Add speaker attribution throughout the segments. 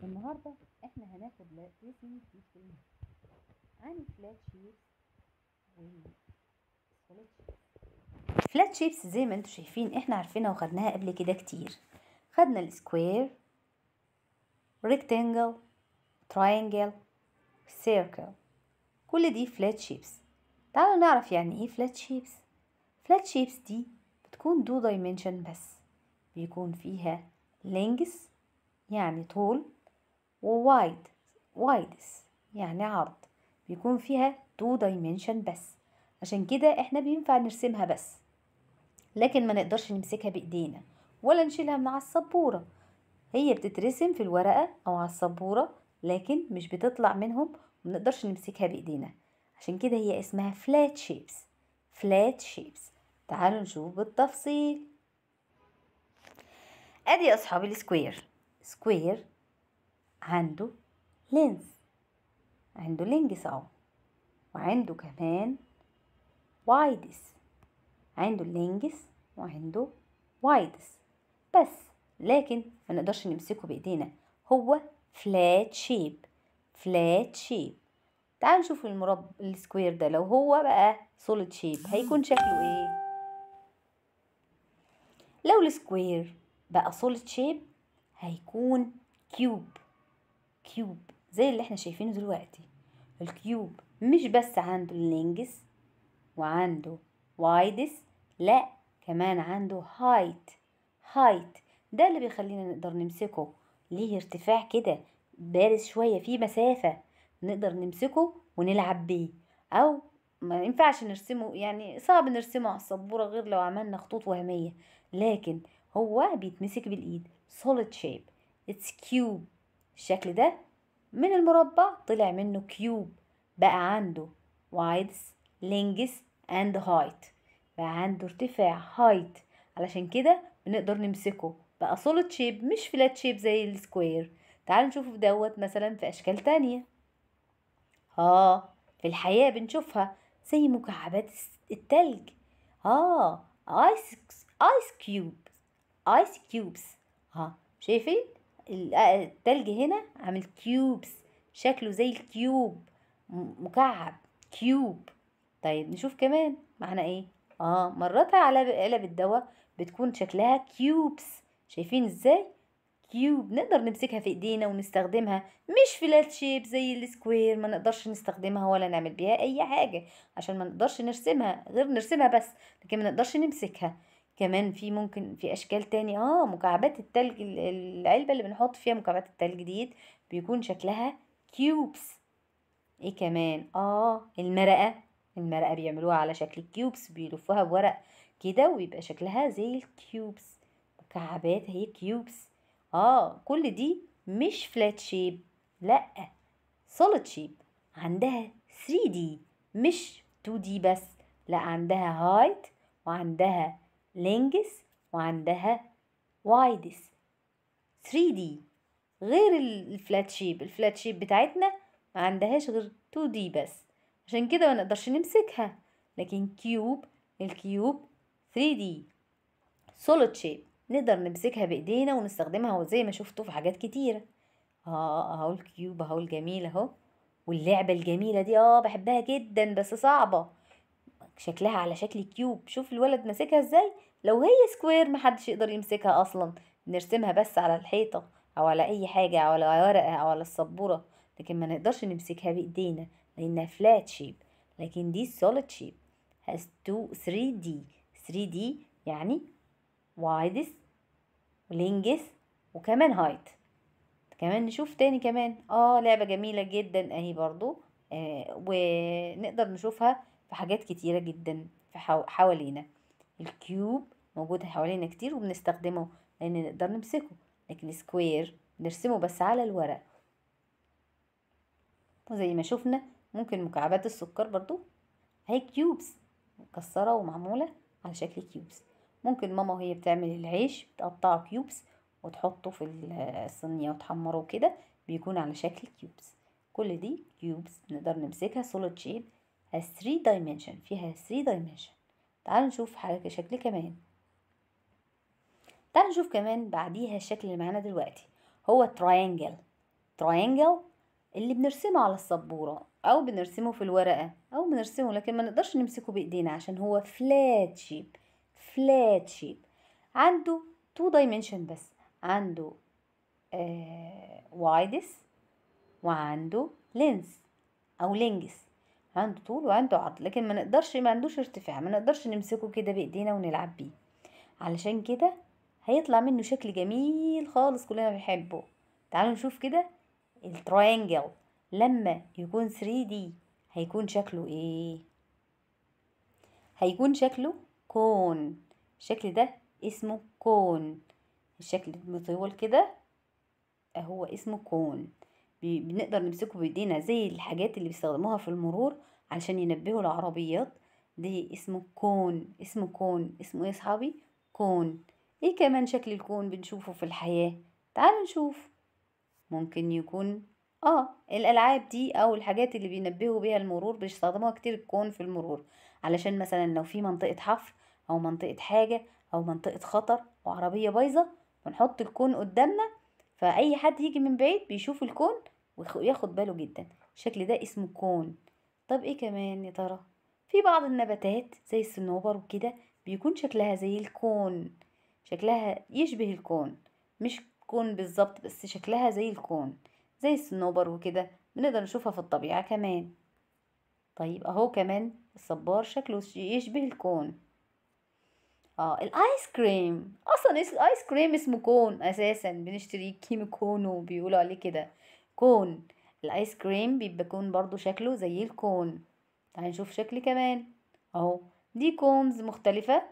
Speaker 1: النهارده احنا هناخد ريسنج في عن الفلات شيبس والسوليد شيبس. فلات شيبس زي ما انتم شايفين احنا عارفينها وخدناها قبل كده كتير. خدنا السكوير، ريكتانجل، تراينجل، سيركل، كل دي فلات شيبس. تعالوا نعرف يعني ايه فلات شيبس. فلات شيبس دي بتكون دو دايمنشن بس، بيكون فيها لينجس يعني طول، وايدس يعني عرض، بيكون فيها 2 dimension بس. عشان كده احنا بينفع نرسمها بس، لكن ما نقدرش نمسكها بايدينا ولا نشيلها من على السبورة. هي بتترسم في الورقة او على السبورة، لكن مش بتطلع منهم ومنقدرش نمسكها بايدينا. عشان كده هي اسمها فلات شيبس. فلات شيبس تعالوا نشوف بالتفصيل. ادي يا اصحابي السكوير. سكوير عنده لينس اهو، وعنده كمان وايدس، عنده اللينجس وعنده وايدس بس، لكن ما نقدرش نمسكه بايدينا. هو فلات شيب. تعال نشوف السكوير ده لو هو بقى سوليد شيب هيكون شكله ايه. لو السكوير بقى سوليد شيب هيكون كيوب زي اللي احنا شايفينه دلوقتي. الكيوب مش بس عنده اللينجس وعنده وايدس، لا كمان عنده هايت. ده اللي بيخلينا نقدر نمسكه، ليه ارتفاع كده بارز شوية، في مسافة نقدر نمسكه ونلعب بيه. او ما ينفعش نرسمه، يعني صعب نرسمه على السبورة غير لو عملنا خطوط وهمية، لكن هو بيتمسك بالايد. solid shape it's cube. الشكل ده من المربع طلع منه كيوب، بقى عنده وايدس، لينجس and height، بقى عنده ارتفاع height. علشان كده بنقدر نمسكه بقى solid shape مش flat shape زي السكوير. تعالوا نشوف دوت مثلا في اشكال تانية. في الحياة بنشوفها زي مكعبات التلج. ايس كيوبس. شايفين التلج هنا عامل كيوبس، شكله زي الكيوب، مكعب كيوب. طيب نشوف كمان معنى ايه. مرات علب الدواء بتكون شكلها كيوبس. شايفين ازاي كيوب نقدر نمسكها في ايدينا ونستخدمها، مش فلات شيب زي السكوير ما نقدرش نستخدمها ولا نعمل بيها اي حاجة، عشان ما نقدرش نرسمها غير نرسمها بس، لكن ما نقدرش نمسكها. كمان في ممكن في اشكال تاني مكعبات التلج، العلبة اللي بنحط فيها مكعبات التلج ديت بيكون شكلها كيوبس. ايه كمان المرقة بيعملوها على شكل كيوبس، بيلفوها بورق كده ويبقى شكلها زي الكيوبس، مكعبات هي كيوبس. كل دي مش فلات شيب، لا سوليد شيب، عندها 3D مش 2D بس، لا عندها هايت وعندها لينجس وعندها وايدس 3D، غير الفلات شيب بتاعتنا ما عندهاش غير 2D بس، عشان كده ما نقدرش نمسكها. لكن الكيوب 3D solid shape نقدر نمسكها بايدينا ونستخدمها زي ما شفتوا في حاجات كتيرة. اهو الكيوب اهو الجميل اهو، واللعبة الجميلة دي بحبها جدا بس صعبة، شكلها على شكل كيوب. شوف الولد ماسكها ازاي. لو هي سكوير محدش يقدر يمسكها اصلا، نرسمها بس على الحيطة او على اي حاجة او على ورقة او على السبورة، لكن ما نقدرش نمسكها بايدينا لانها فلات شيب. لكن دي solid shape has 3D يعني وايدس ولينجس وكمان هايت. كمان نشوف تاني كمان لعبة جميلة جدا اهي برضو، ونقدر نشوفها في حاجات كتيرة جدا في حوالينا. الكيوب موجود حوالينا كتير وبنستخدمه لان نقدر نمسكه، لكن السكوير نرسمه بس على الورق. وزي ما شفنا ممكن مكعبات السكر برضو هي كيوبس مكسرة ومعمولة على شكل كيوبس. ممكن ماما وهي بتعمل العيش بتقطعه كيوبس وتحطه في الصينية وتحمره كده، بيكون على شكل كيوبس. كل دي كيوبس نقدر نمسكها solid shape has 3 dimension، فيها 3 dimension. تعالوا نشوف حاجة شكل كمان. تعالوا نشوف كمان بعديها الشكل اللي معانا دلوقتي هو triangle. triangle اللي بنرسمه على السبورة او بنرسمه في الورقة او بنرسمه، لكن ما نقدرش نمسكه بايدينا عشان هو flat shape. flat shape عنده 2 dimension بس، عنده width وعنده length او length، عنده طول وعنده عرض، لكن ما عندوش ارتفاع، ما نقدرش نمسكه كده بايدينا ونلعب بيه. علشان كده هيطلع منه شكل جميل خالص كلنا بنحبه. تعالوا نشوف كده التراينجل لما يكون 3D هيكون شكله ايه. هيكون شكله كون. الشكل ده اسمه كون. الشكل المطول كده هو اسمه كون. بنقدر نمسكه بايدينا زي الحاجات اللي بيستخدموها في المرور علشان ينبهوا العربيات. دي اسمه كون. اسمه كون. اسمه ايه يا صحابي؟ كون. ايه كمان شكل الكون بنشوفه في الحياة؟ تعالوا نشوف. ممكن يكون الالعاب دي او الحاجات اللي بينبهوا بيها المرور بيستخدموها كتير الكون في المرور، علشان مثلا لو في منطقة حفر او منطقة حاجة او منطقة خطر وعربية بايظة بنحط الكون قدامنا، فاي حد يجي من بعيد بيشوف الكون وياخد باله جدا. الشكل ده اسمه كون. طب ايه كمان يا ترى؟ في بعض النباتات زي الصنوبر وكده بيكون شكلها زي الكون، شكلها يشبه الكون، مش كون بالظبط بس شكلها زي الكون، زي الصنوبر وكده بنقدر نشوفها في الطبيعة كمان. طيب اهو كمان الصبار شكله يشبه الكون. الايس كريم اصلا الايس كريم اسمه كون اساسا، بنشتريه كيمو كونو بيقولوا عليه كده كون. الايس كريم بيبقى كون برضو شكله زي الكون. تعالوا نشوف شكل كمان اهو. دي كونز مختلفة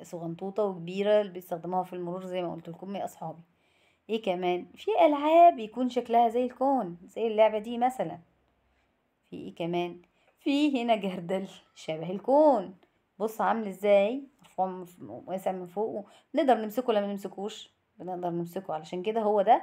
Speaker 1: صغنطوطة وكبيرة اللي بيستخدموها في المرور زي ما قلت لكم يا اصحابي. ايه كمان؟ في العاب يكون شكلها زي الكون زي اللعبة دي مثلا. في ايه كمان؟ في هنا جردل شبه الكون. بص عامل ازاي، مرفوع واسع من فوق، نقدر نمسكه ولا ما نمسكوش؟ بنقدر نمسكه. علشان كده هو ده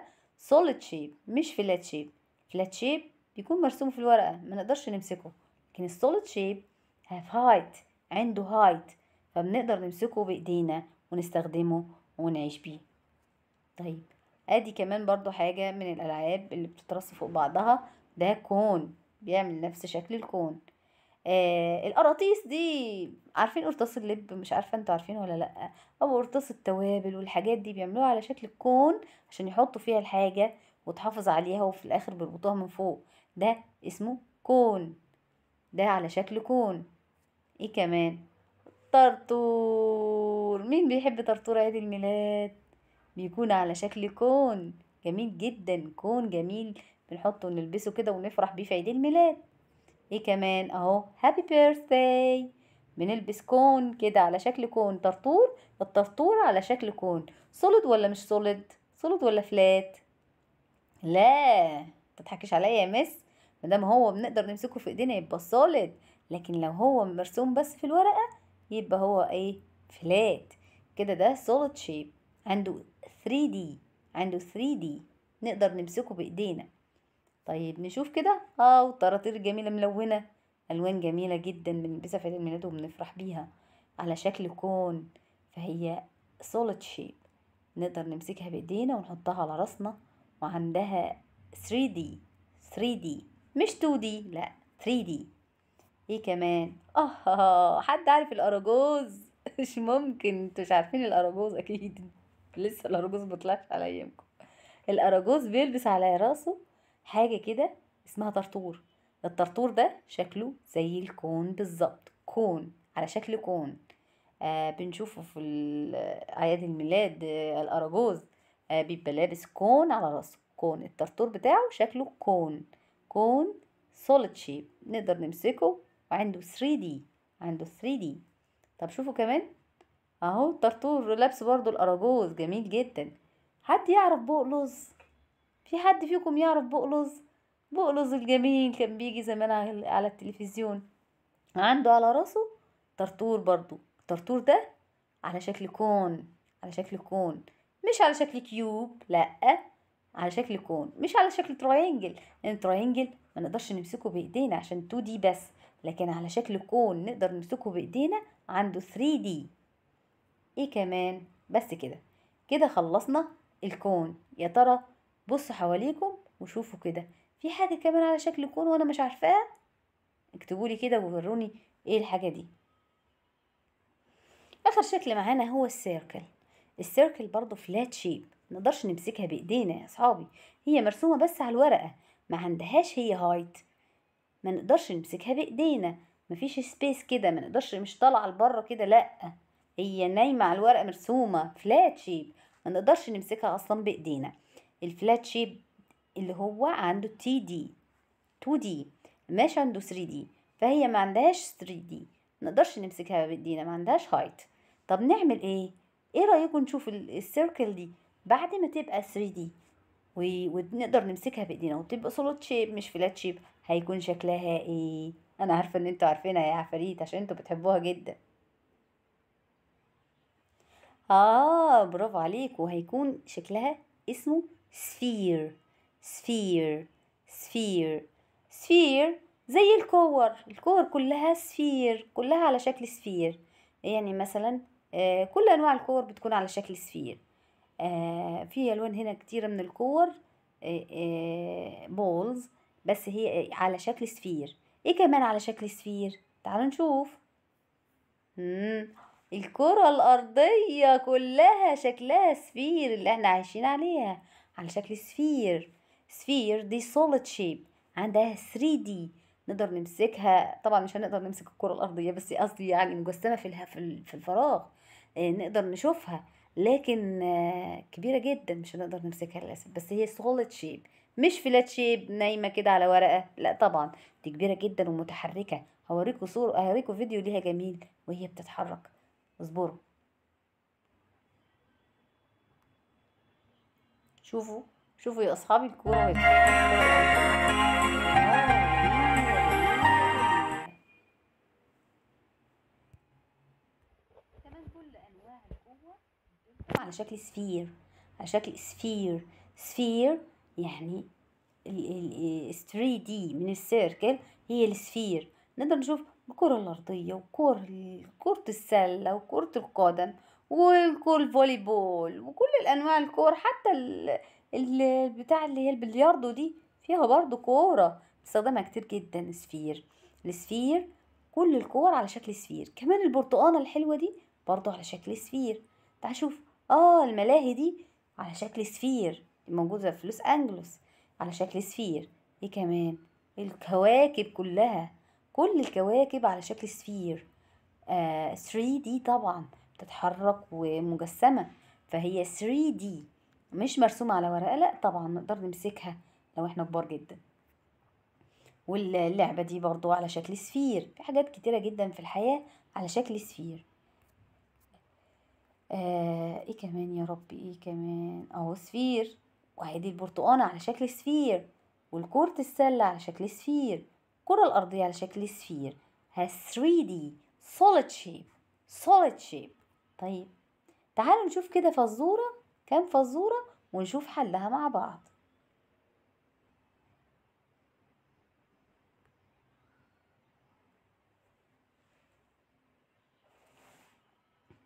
Speaker 1: solid shape مش flat shape. flat shape بيكون مرسوم في الورقة ما نقدرش نمسكه، لكن السوليد شيب have height، عنده height، فبنقدر نمسكه بايدينا ونستخدمه ونعيش بيه. طيب ادي كمان برضو حاجة من الالعاب اللي بتترص فوق بعضها، ده كون بيعمل نفس شكل الكون. القراطيس دي، عارفين قرطاس اللب؟ مش عارفه انتوا عارفين ولا لا؟ او قرطاس التوابل والحاجات دي بيعملوها على شكل كون عشان يحطوا فيها الحاجه وتحافظ عليها، وفي الاخر بيربطوها من فوق. ده اسمه كون. ده على شكل كون. ايه كمان؟ طرطور. مين بيحب طرطور عيد الميلاد؟ بيكون على شكل كون جميل جدا، كون جميل بنحطه ونلبسه كده ونفرح بيه في عيد الميلاد. ايه كمان؟ اهو هابي بيرثداي، بنلبس كون كده على شكل كون. طرطور، الطرطور على شكل كون. سوليد ولا مش سوليد؟ سوليد ولا فلات؟ لا متضحكش عليا يا مس، مادام هو بنقدر نمسكه في ايدينا يبقى سوليد، لكن لو هو مرسوم بس في الورقة يبقى هو ايه؟ فلات. كده ده سوليد شيب، عنده 3D، عنده 3D نقدر نمسكه بايدينا. طيب نشوف كده والطراطير جميلة ملونة، ألوان جميلة جدا بنلبسها في عيد الميلاد وبنفرح بيها على شكل كون، فهي solid shape نقدر نمسكها بإيدينا ونحطها على راسنا، وعندها 3D. 3D مش 2D، لا 3D. ايه كمان؟ حد عارف الأراجوز؟ مش ممكن انتوا مش عارفين الأراجوز أكيد، لسه الأراجوز مطلعش على أيامكم. الأراجوز بيلبس على راسه حاجة كده اسمها طرطور. الطرطور ده شكله زي الكون بالظبط، كون على شكل كون. بنشوفه في أعياد الميلاد. الأراجوز بيبقى لابس كون على راسه، كون الطرطور بتاعه شكله كون. كون solid shape نقدر نمسكه، وعنده 3D، عنده 3D. طب شوفوا كمان اهو الطرطور لابس برضو الأراجوز جميل جدا. حد يعرف بقلظ؟ في حد فيكم يعرف بقلظ؟ بقلظ الجميل كان بيجي زمان على التلفزيون، عنده على راسه طرطور برضو. الطرطور ده على شكل كون، على شكل كون، مش على شكل كيوب، لا على شكل كون، مش على شكل تراينجل، لان التراينجل ما نقدرش نمسكه بايدينا عشان 2D بس، لكن على شكل كون نقدر نمسكه بايدينا، عنده 3D. ايه كمان؟ بس كده، كده خلصنا الكون. يا ترى بصوا حواليكم وشوفوا كده، في حاجة كمان على شكل كون وانا مش عارفاها؟ اكتبوا لي كده ووروني ايه الحاجة دي. اخر شكل معانا هو السيركل. السيركل برضو فلات شيب، منقدرش نمسكها بايدينا يا اصحابي، هي مرسومة بس على الورقة، ما عندهاش هي هايت، ما نقدرش نمسكها بايدينا، مفيش سبيس كده، ما نقدرش، مش طالعة لبره كده، لا، هي نايمة على الورقة مرسومة فلات شيب، ما نقدرش نمسكها اصلا بايدينا. الفلات شيب اللي هو عنده تي دي 2 دي، مش عنده 3 دي، فهي ما عندهاش 3 دي، نقدرش نمسكها بايدينا، ما عندهاش هايت. طب نعمل ايه؟ ايه رأيكم نشوف السيركل دي بعد ما تبقى 3 دي ونقدر نمسكها بايدينا وتبقى سوليد شيب مش فلات شيب، هيكون شكلها ايه؟ انا عارفه ان انتوا عارفينها يا عفاريت عشان انتوا بتحبوها جدا. برافو عليك، وهيكون شكلها اسمه سفير. سفير سفير سفير، زي الكور كلها سفير، كلها على شكل سفير. يعني مثلا كل انواع الكور بتكون على شكل سفير. في الوان هنا كتيرة من الكور بولز، بس هي على شكل سفير. ايه كمان على شكل سفير؟ تعالوا نشوف. مم. الكرة الأرضية كلها شكلها سفير اللي احنا عايشين عليها، على شكل سفير. سفير دي solid shape، عندها 3D، نقدر نمسكها. طبعا مش هنقدر نمسك الكرة الأرضية، بس قصدي يعني مجسمة في الفراغ، نقدر نشوفها، لكن كبيرة جدا مش هنقدر نمسكها للأسف. بس هي solid shape، مش فلات شيب نايمة كده على ورقة، لا طبعا، دي كبيرة جدا ومتحركة. هوريكوا فيديو ليها جميل وهي بتتحرك، اصبروا. شوفوا، شوفوا يا اصحابي الكوره وهي بتتحرك. كمان كل انواع القوه على شكل سفير، على شكل سفير يعني ال 3 دي من السيركل هي السفير. نقدر نشوف الكرة الأرضية كرة السلة وكرة القدم والكرة الفولي بول وكل الأنواع الكور، حتى بتاع اللي هي البلياردو دي فيها برضو كورة بنستخدمها كتير جدا. السفير كل الكور على شكل سفير. كمان البرتقانة الحلوة دي برضو على شكل سفير. تعال شوف، الملاهي دي على شكل سفير، موجودة في لوس أنجلوس على شكل سفير. ايه كمان؟ الكواكب كلها، كل الكواكب على شكل سفير. 3D طبعا، بتتحرك ومجسمة، فهي 3D مش مرسومة على ورقة، لا طبعا نقدر نمسكها لو احنا كبار جدا. واللعبة دي برضو على شكل سفير. في حاجات كتيرة جدا في الحياة على شكل سفير. ايه كمان يا ربي؟ ايه كمان؟ اهو سفير، وهيدي البرتقانة على شكل سفير، والكرة السلة على شكل سفير، الكرة الأرضية على شكل سفير. has 3D solid shape. طيب تعالوا نشوف كده فزورة، كام فزورة، ونشوف حلها مع بعض.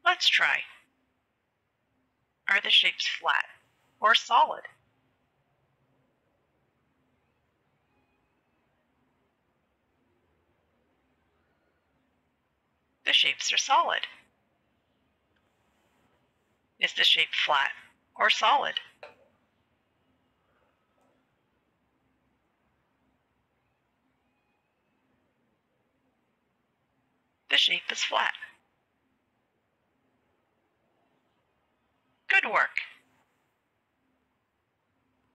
Speaker 2: Let's try. Are the shapes flat or solid? The shapes are solid. Is the shape flat or solid? The shape is flat. Good work.